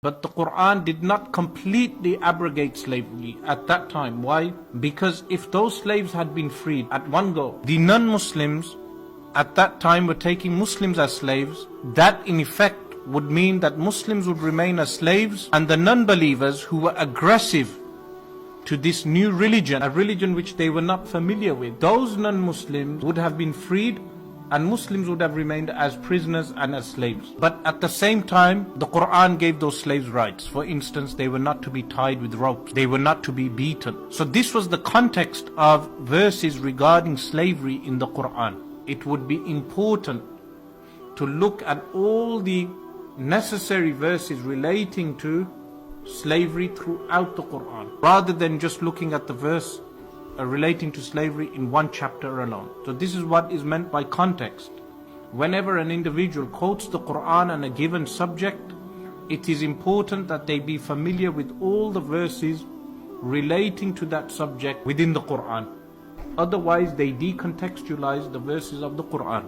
But the Qur'an did not completely abrogate slavery at that time. Why? Because if those slaves had been freed at one go, the non-Muslims at that time were taking Muslims as slaves. That in effect would mean that Muslims would remain as slaves, and the non-believers who were aggressive to this new religion, a religion which they were not familiar with, those non-Muslims would have been freed, and Muslims would have remained as prisoners and as slaves. But at the same time, the Qur'an gave those slaves rights. For instance, they were not to be tied with ropes, they were not to be beaten. So this was the context of verses regarding slavery in the Qur'an. It would be important to look at all the necessary verses relating to slavery throughout the Qur'an, rather than just looking at the verse relating to slavery in one chapter alone. So this is what is meant by context. Whenever an individual quotes the Qur'an on a given subject, it is important that they be familiar with all the verses relating to that subject within the Qur'an. Otherwise they decontextualize the verses of the Qur'an.